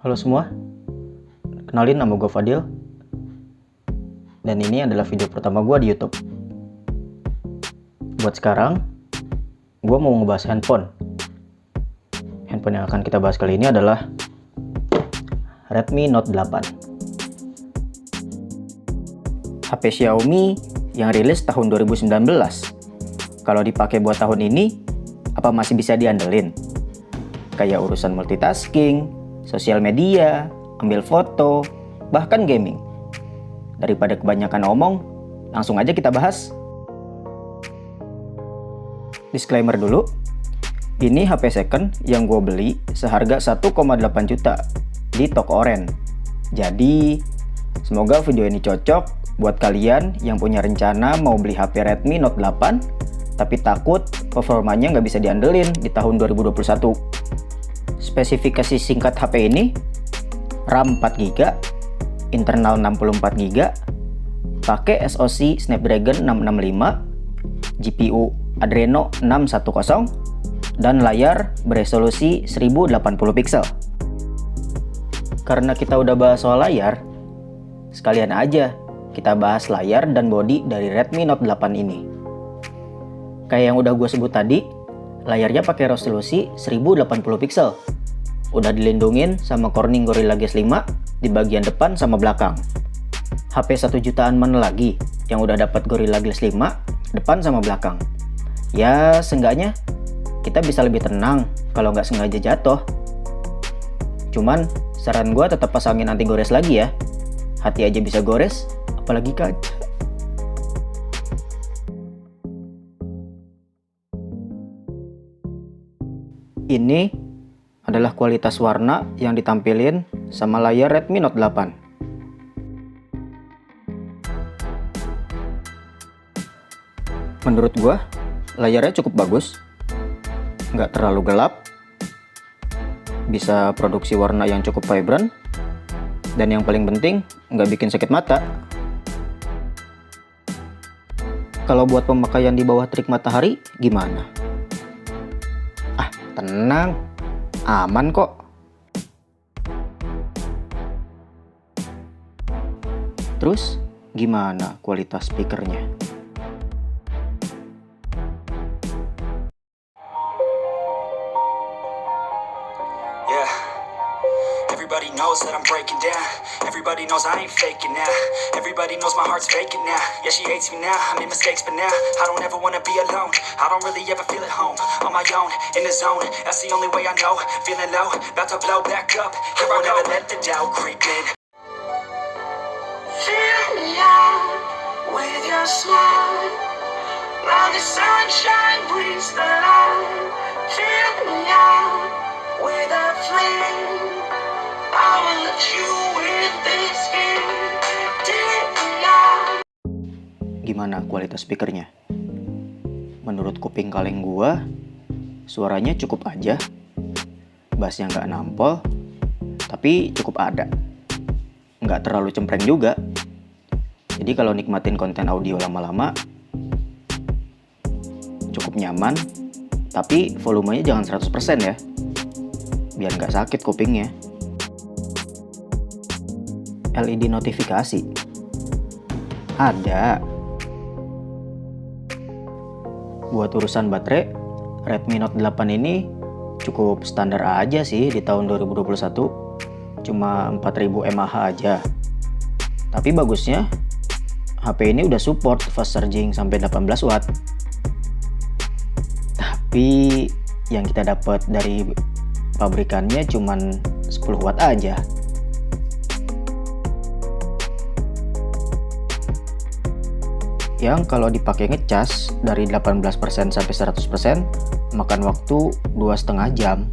Halo semua, kenalin nama gue Fadil. Dan ini adalah video pertama gue di YouTube. Buat sekarang, gue mau ngebahas handphone. Handphone yang akan kita bahas kali ini adalah Redmi Note 8. HP Xiaomi yang rilis tahun 2019. Kalau dipakai buat tahun ini, apa masih bisa diandelin? Kayak urusan multitasking, sosial media, ambil foto, bahkan gaming. Daripada kebanyakan omong, langsung aja kita bahas. Disclaimer dulu, ini HP second yang gue beli seharga 1,8 juta di toko Oren. Jadi, semoga video ini cocok buat kalian yang punya rencana mau beli HP Redmi Note 8, tapi takut performanya nggak bisa diandelin di tahun 2021. Spesifikasi singkat HP ini, RAM 4GB, internal 64GB, pakai SoC Snapdragon 665, GPU Adreno 610, dan layar beresolusi 1080 pixel. Karena kita udah bahas soal layar, sekalian aja kita bahas layar dan bodi dari Redmi Note 8 ini. Kayak yang udah gue sebut tadi, layarnya pakai resolusi 1080 pixel. Udah dilindungin sama Corning Gorilla Glass 5 di bagian depan sama belakang. HP 1 jutaan mana lagi yang udah dapat Gorilla Glass 5 depan sama belakang. Ya, seenggaknya kita bisa lebih tenang kalau nggak sengaja jatuh. Cuman, saran gue tetap pasangin anti gores lagi ya. Hati aja bisa gores, apalagi kaca. Ini adalah kualitas warna yang ditampilin sama layar Redmi Note 8. Menurut gua, layarnya cukup bagus, nggak terlalu gelap, bisa produksi warna yang cukup vibrant, dan yang paling penting, nggak bikin sakit mata. Kalau buat pemakaian di bawah terik matahari, gimana? Ah, tenang, aman kok. Terus, gimana kualitas speakernya? Everybody knows that I'm breaking down. Everybody knows I ain't faking now. Everybody knows my heart's vacant now. Yeah, she hates me now. I made mistakes, but now I don't ever wanna be alone. I don't really ever feel at home. On my own, in the zone. That's the only way I know. Feeling low, about to blow back up. Here I never let the doubt creep in. Fill me out with your smile. Now the sunshine brings the light. Fill me out with a flame. I will let you in this game. Gimana kualitas speakernya? Menurut kuping kaleng gua, suaranya cukup aja. Bassnya nggak nampol, tapi cukup ada. Nggak terlalu cempreng juga. Jadi kalau nikmatin konten audio lama-lama, cukup nyaman, tapi volumenya jangan 100% ya. Biar nggak sakit kupingnya. LED notifikasi ada. Buat urusan baterai, Redmi Note 8 ini cukup standar aja sih di tahun 2021. Cuma 4000 mAh aja. Tapi bagusnya, HP ini udah support fast charging sampai 18 watt. Tapi yang kita dapat dari pabrikannya cuman 10 watt aja. Yang kalau dipakai ngecas dari 18% sampai 100% makan waktu 2,5 jam.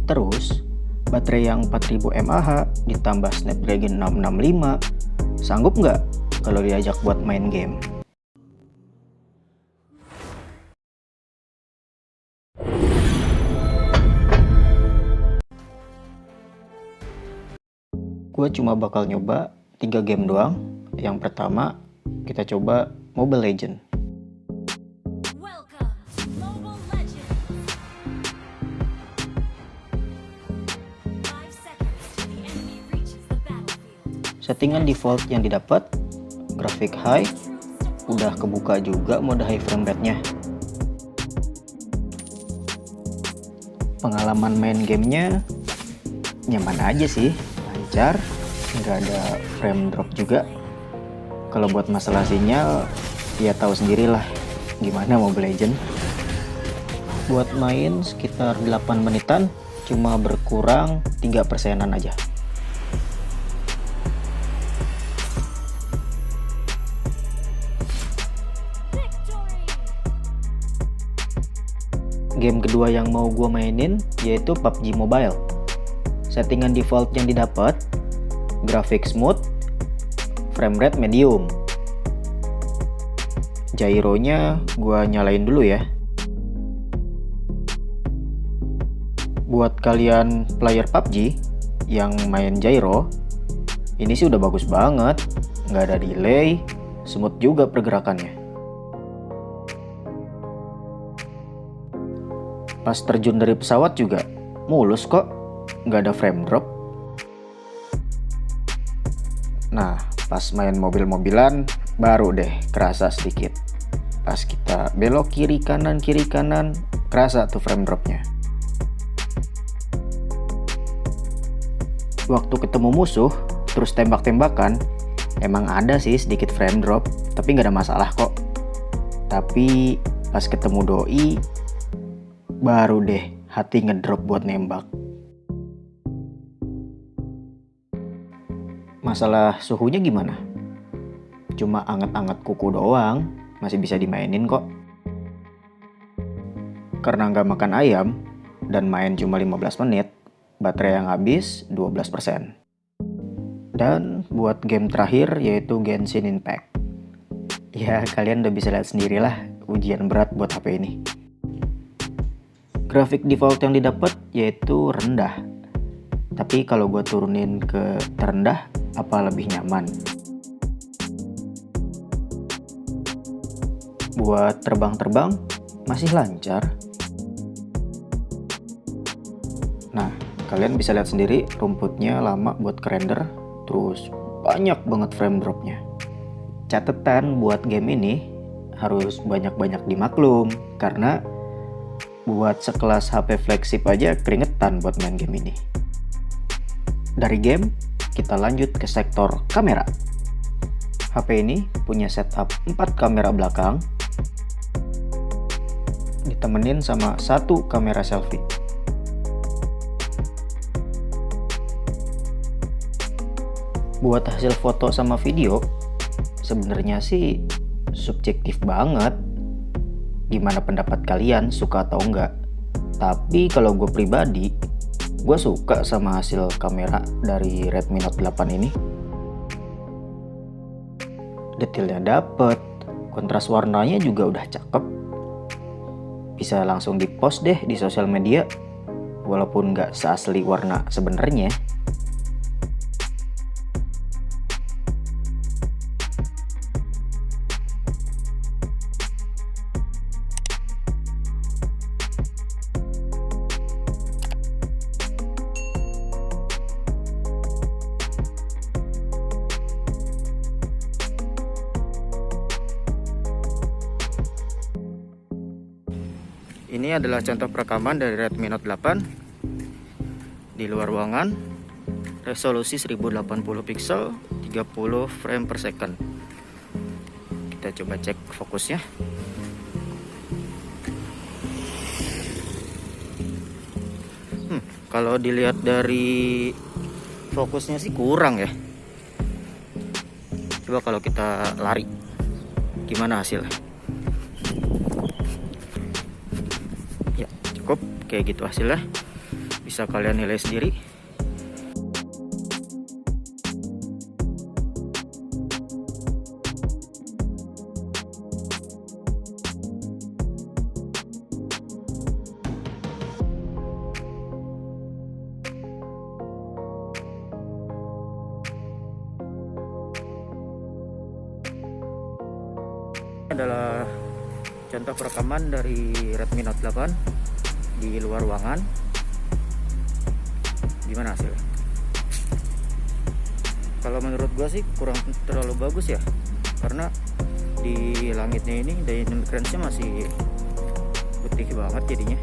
Terus, baterai yang 4000 mAh ditambah Snapdragon 665 sanggup nggak kalau diajak buat main game? Gue cuma bakal nyoba 3 game doang. Yang pertama, kita coba Mobile Legends. Settingan default yang didapat, grafik high, udah kebuka juga mode high frame rate-nya. Pengalaman main gamenya nyaman aja sih, lancar, nggak ada frame drop juga. Kalau buat masalah sinyal, ya tahu sendirilah gimana Mobile Legends. Buat main sekitar 8 menitan, cuma berkurang 3%-an aja. Game kedua yang mau gue mainin yaitu PUBG Mobile. Settingan default yang didapat, grafik smooth, frame rate medium. Gyronya gue nyalain dulu ya. Buat kalian player PUBG yang main gyro, ini sih udah bagus banget, nggak ada delay, smooth juga pergerakannya. Pas terjun dari pesawat juga mulus kok, nggak ada frame drop. Nah, pas main mobil-mobilan baru deh kerasa sedikit. Pas kita belok kiri kanan, kerasa tuh frame dropnya. Waktu ketemu musuh, terus tembak-tembakan, emang ada sih sedikit frame drop, tapi nggak ada masalah kok. Tapi pas ketemu doi, baru deh hati ngedrop buat nembak. Masalah suhunya gimana? Cuma anget-anget kuku doang, masih bisa dimainin kok. Karena nggak makan ayam dan main cuma 15 menit, baterai yang habis 12%. Dan buat game terakhir yaitu Genshin Impact. Ya kalian udah bisa lihat sendirilah ujian berat buat HP ini. Grafik default yang didapat yaitu rendah. Tapi kalau gue turunin ke terendah, apa lebih nyaman? Buat terbang-terbang, masih lancar. Nah, kalian bisa lihat sendiri rumputnya lama buat kerender, terus banyak banget frame dropnya. Catatan buat game ini harus banyak-banyak dimaklum, karena buat sekelas HP flagship aja keringetan buat main game ini. Dari game, kita lanjut ke sektor kamera. HP ini punya setup 4 kamera belakang, ditemenin sama 1 kamera selfie. Buat hasil foto sama video, sebenarnya sih subjektif banget. Gimana pendapat kalian, suka atau enggak? Tapi kalau gue pribadi, gue suka sama hasil kamera dari Redmi Note 8 ini. Detailnya dapet, kontras warnanya juga udah cakep. Bisa langsung di-post deh di sosial media, walaupun nggak seasli warna sebenarnya. Ini adalah contoh perekaman dari Redmi Note 8 di luar ruangan, resolusi 1080 pixel, 30 frame per second. Kita coba cek fokusnya. Kalau dilihat dari fokusnya sih kurang ya. Coba kalau kita lari, gimana hasilnya? Kayak gitu hasilnya, bisa kalian nilai sendiri. Adalah contoh perekaman dari Redmi Note 8 di luar ruangan. Gimana hasilnya? Kalau menurut gua sih kurang terlalu bagus ya, karena di langitnya ini dynamic range-nya masih putih banget jadinya.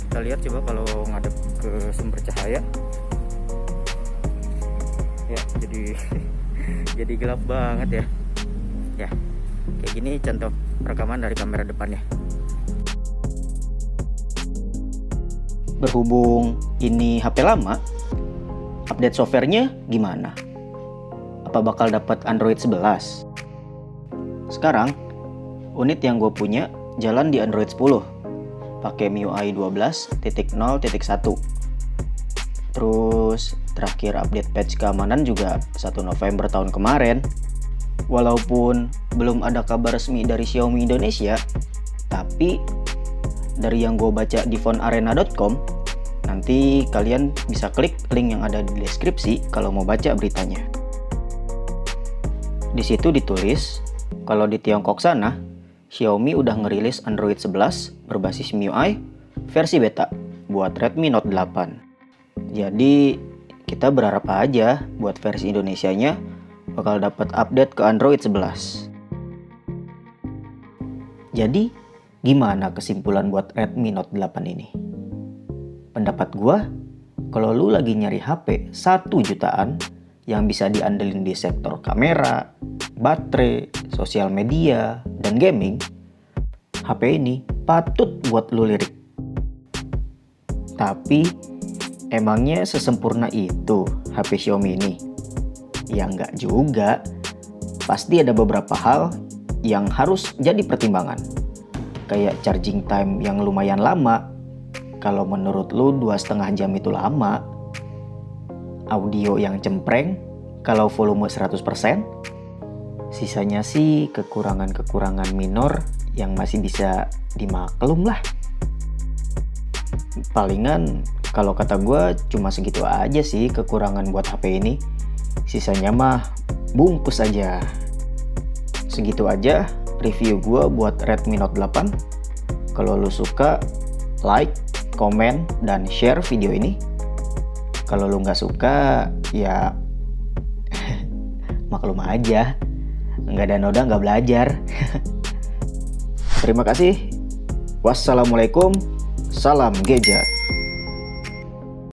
Kita lihat coba kalau ngadep ke sumber cahaya ya, jadi jadi gelap banget ya. Ya kayak gini contoh rekaman dari kamera depannya. Berhubung ini HP lama, update softwarenya gimana? Apa bakal dapat Android 11? Sekarang unit yang gue punya jalan di Android 10 pakai MIUI 12.0.1. Terus terakhir update patch keamanan juga 1 November tahun kemarin. Walaupun belum ada kabar resmi dari Xiaomi Indonesia, tapi dari yang gue baca di phonearena.com, nanti kalian bisa klik link yang ada di deskripsi kalau mau baca beritanya. Di situ ditulis kalau di Tiongkok sana, Xiaomi udah ngerilis Android 11 berbasis MIUI versi beta buat Redmi Note 8. Jadi kita berharap aja buat versi Indonesianya bakal dapat update ke Android 11. Jadi gimana kesimpulan buat Redmi Note 8 ini? Pendapat gua, kalau lu lagi nyari HP 1 jutaan yang bisa diandelin di sektor kamera, baterai, sosial media, dan gaming, HP ini patut buat lu lirik. Tapi emangnya sesempurna itu HP Xiaomi ini? Ya enggak juga. Pasti ada beberapa hal yang harus jadi pertimbangan. Kayak charging time yang lumayan lama. Kalau menurut lu 2,5 jam itu lama. Audio yang cempreng kalau volume 100%. Sisanya sih kekurangan-kekurangan minor yang masih bisa dimaklum lah. Palingan kalau kata gue cuma segitu aja sih kekurangan buat HP ini. Sisanya mah bungkus aja. Segitu aja review gue buat Redmi Note 8. Kalau lu suka, like, komen, dan share video ini. Kalau lu nggak suka, ya maklum aja. Nggak ada noda nggak belajar. Terima kasih. Wassalamualaikum. Salam Gadget.